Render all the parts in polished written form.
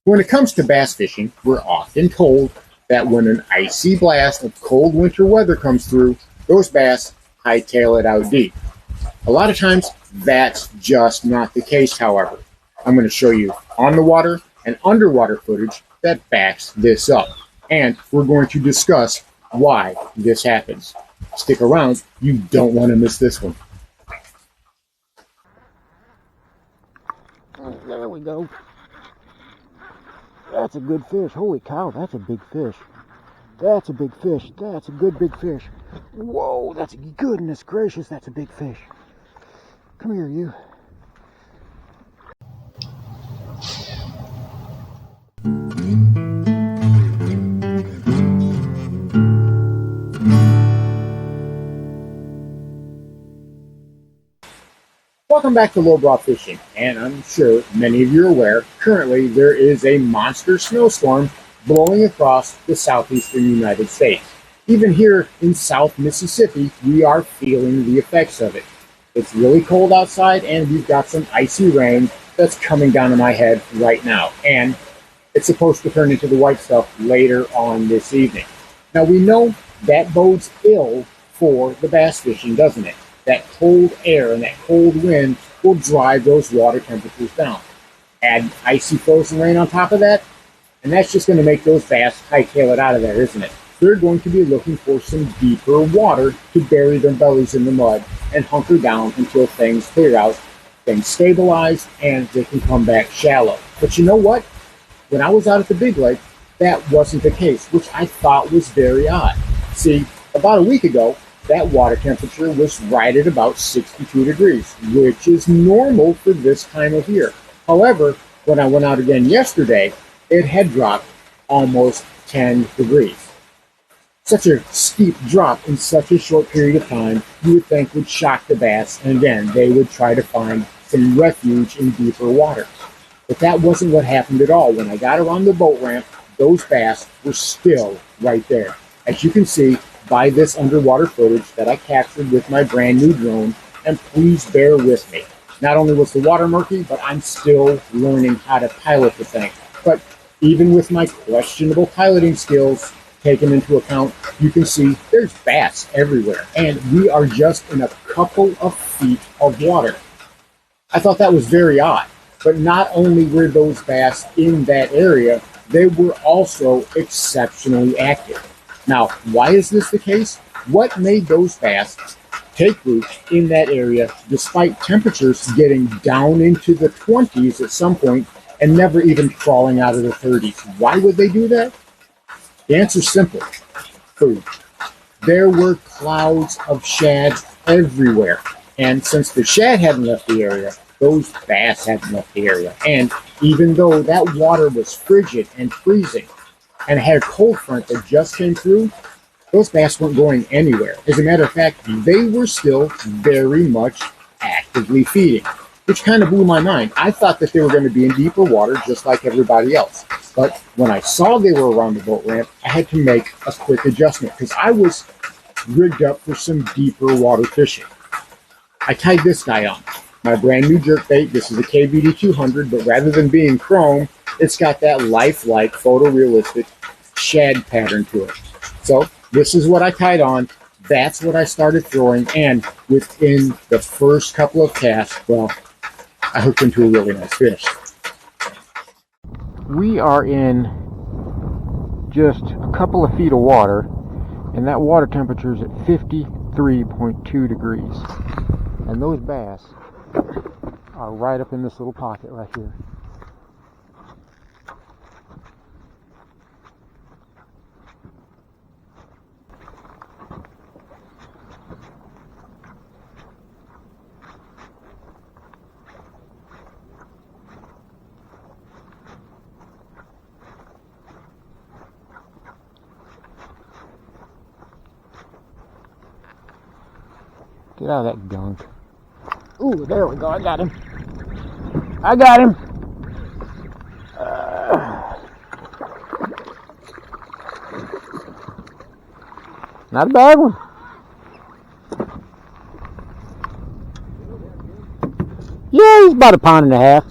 When it comes to bass fishing, we're often told that when an icy blast of cold winter weather comes through, those bass hightail it out deep. A lot of times, that's just not the case, however. I'm going to show you on the water and underwater footage that backs this up. And we're going to discuss why this happens. Stick around, you don't want to miss this one. There we go. That's a good fish. Holy cow, that's a big fish. That's a big fish. That's a good big fish. Whoa, that's goodness gracious, that's a big fish. Come here, you. Welcome back to Lowbrow Fishing, and I'm sure many of you are aware, currently there is a monster snowstorm blowing across the southeastern United States. Even here in South Mississippi, we are feeling the effects of it. It's really cold outside, and we've got some icy rain that's coming down on my head right now, and it's supposed to turn into the white stuff later on this evening. Now we know that bodes ill for the bass fishing, doesn't it? That cold air and that cold wind will drive those water temperatures down. Add icy frozen rain on top of that, and that's just going to make those bass hightail it out of there, isn't it? They're going to be looking for some deeper water to bury their bellies in the mud and hunker down until things clear out, things stabilize, and they can come back shallow. But you know what? When I was out at the Big Lake, that wasn't the case, which I thought was very odd. See, about a week ago, that water temperature was right at about 62 degrees, which is normal for this time of year. However, when I went out again yesterday, it had dropped almost 10 degrees. Such a steep drop in such a short period of time, you would think would shock the bass, and again, they would try to find some refuge in deeper water. But that wasn't what happened at all. When I got around the boat ramp, those bass were still right there. As you can see, by this underwater footage that I captured with my brand new drone, and please bear with me. Not only was the water murky, but I'm still learning how to pilot the thing. But even with my questionable piloting skills taken into account, you can see there's bass everywhere, and we are just in a couple of feet of water. I thought that was very odd, but not only were those bass in that area, they were also exceptionally active. Now, why is this the case? What made those bass take root in that area despite temperatures getting down into the 20s at some point and never even crawling out of the 30s? Why would they do that? The answer's simple. Food. There were clouds of shad everywhere. And since the shad hadn't left the area, those bass hadn't left the area. And even though that water was frigid and freezing, and had a cold front that just came through, those bass weren't going anywhere. As a matter of fact, they were still very much actively feeding, which kind of blew my mind. I thought that they were going to be in deeper water just like everybody else. But when I saw they were around the boat ramp, I had to make a quick adjustment because I was rigged up for some deeper water fishing. I tied this guy on. My brand new jerkbait. This is a KVD 200, but rather than being chrome, it's got that lifelike, photorealistic shad pattern to it. So this is what I tied on. That's what I started throwing, and within the first couple of casts, well, I hooked into a really nice fish. We are in just a couple of feet of water, and that water temperature is at 53.2 degrees. And those bass are right up in this little pocket right here. Get out of that gunk. Ooh, there we go. I got him. I got him. Not a bad one. Yeah, he's about a pound and a half.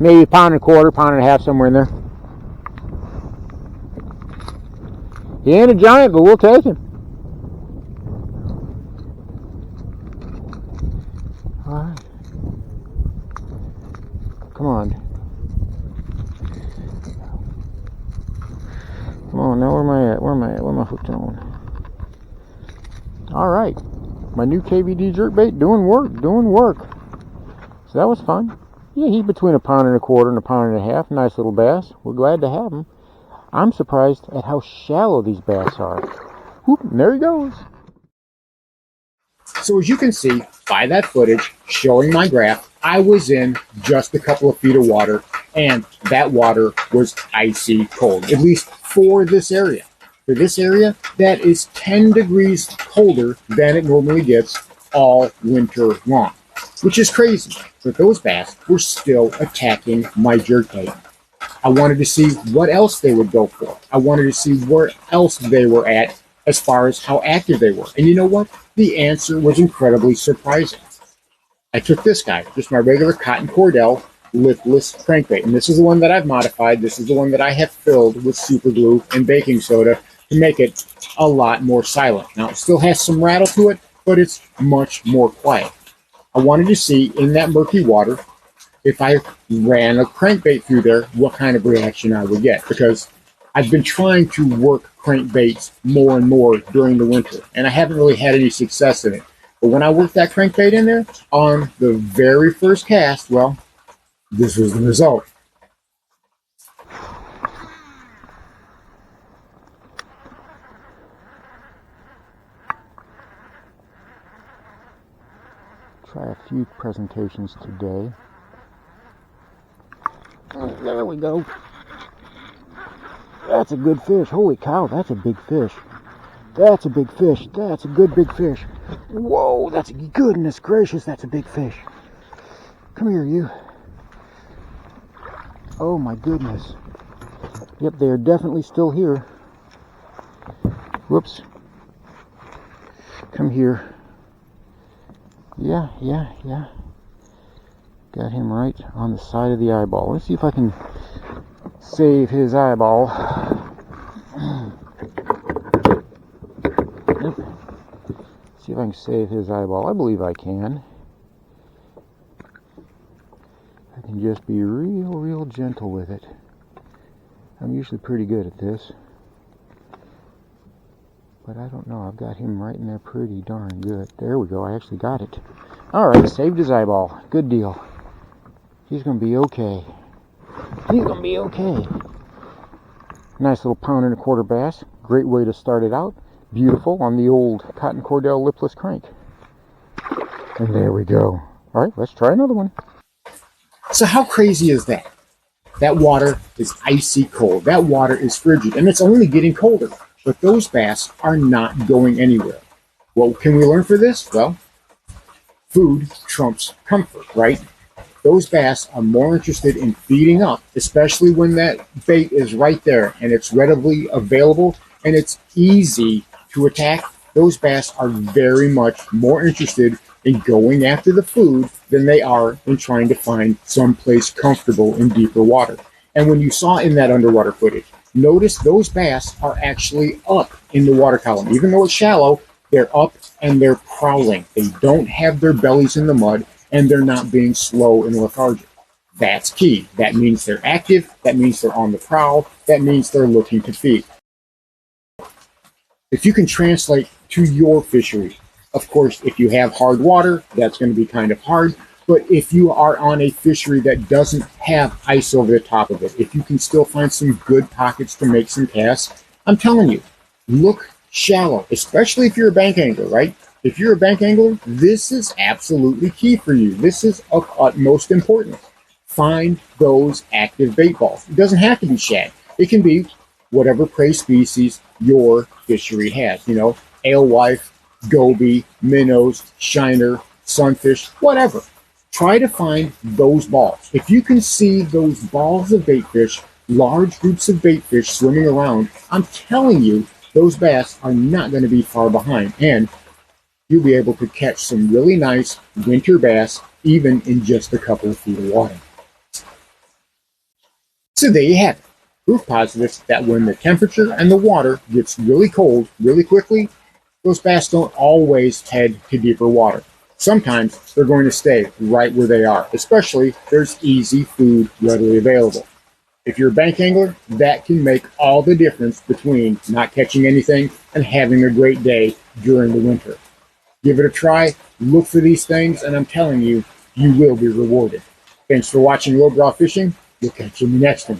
Maybe a pound and a quarter, pound and a half, somewhere in there. He ain't a giant, but we'll take him. Alright. Come on. Come on, now where am I at? Where am I at? Where am I hooked on? Alright. My new KVD jerkbait doing work. So that was fun. Yeah, he's between a pound and a quarter and a pound and a half. Nice little bass. We're glad to have him. I'm surprised at how shallow these bass are. Whoop, and there he goes. So as you can see by that footage showing my graph, I was in just a couple of feet of water, and that water was icy cold, at least for this area. For this area, that is 10 degrees colder than it normally gets all winter long, which is crazy. But those bass were still attacking my jerkbait. I wanted to see what else they would go for. I wanted to see where else they were at as far as how active they were. And you know what? The answer was incredibly surprising. I took this guy, just my regular cotton cordell lipless crankbait. And this is the one that I've modified. This is the one that I have filled with super glue and baking soda to make it a lot more silent. Now, it still has some rattle to it, but it's much more quiet. I wanted to see in that murky water, if I ran a crankbait through there, what kind of reaction I would get. Because I've been trying to work crankbaits more and more during the winter, and I haven't really had any success in it. But when I worked that crankbait in there, on the very first cast, well, this was the result. Try a few presentations today. There we go. That's a good fish. Holy cow, that's a big fish. That's a big fish. That's a good big fish. Whoa, that's goodness gracious, that's a big fish. Come here, you. Oh my goodness. Yep, they are definitely still here. Whoops. Come here. Yeah. Got him right on the side of the eyeball. Let's see if I can save his eyeball. Yep. See if I can save his eyeball. I believe I can. I can just be real gentle with it. I'm usually pretty good at this. But I don't know. I've got him right in there pretty darn good. There we go. I actually got it. Alright, saved his eyeball. Good deal. He's going to be okay. He's going to be okay. Nice little pound and a quarter bass. Great way to start it out. Beautiful on the old cotton cordell lipless crank. And there we go. Alright, let's try another one. So how crazy is that? That water is icy cold. That water is frigid, and it's only getting colder. But those bass are not going anywhere. What can we learn for this? Well, food trumps comfort, right? Those bass are more interested in feeding up, especially when that bait is right there and it's readily available and it's easy to attack. Those bass are very much more interested in going after the food than they are in trying to find someplace comfortable in deeper water. And when you saw in that underwater footage, notice those bass are actually up in the water column. Even though it's shallow, they're up and they're prowling. They don't have their bellies in the mud, and they're not being slow and lethargic. That's key. That means they're active. That means they're on the prowl. That means they're looking to feed. If you can translate to your fishery, of course, if you have hard water, that's going to be kind of hard. But if you are on a fishery that doesn't have ice over the top of it, if you can still find some good pockets to make some casts, I'm telling you, look shallow, especially if you're a bank angler, right? If you're a bank angler, this is absolutely key for you. This is of utmost importance. Find those active bait balls. It doesn't have to be shad. It can be whatever prey species your fishery has. You know, alewife, goby, minnows, shiner, sunfish, whatever. Try to find those balls. If you can see those balls of bait fish, large groups of bait fish swimming around, I'm telling you, those bass are not going to be far behind. And you'll be able to catch some really nice winter bass, even in just a couple of feet of water. So there you have it. Proof positive that when the temperature and the water gets really cold really quickly, those bass don't always head to deeper water. Sometimes they're going to stay right where they are, especially if there's easy food readily available. If you're a bank angler, that can make all the difference between not catching anything and having a great day during the winter. Give it a try, look for these things, and I'm telling you, you will be rewarded. Thanks for watching Lowbrow Fishing. We'll catch you in the next one.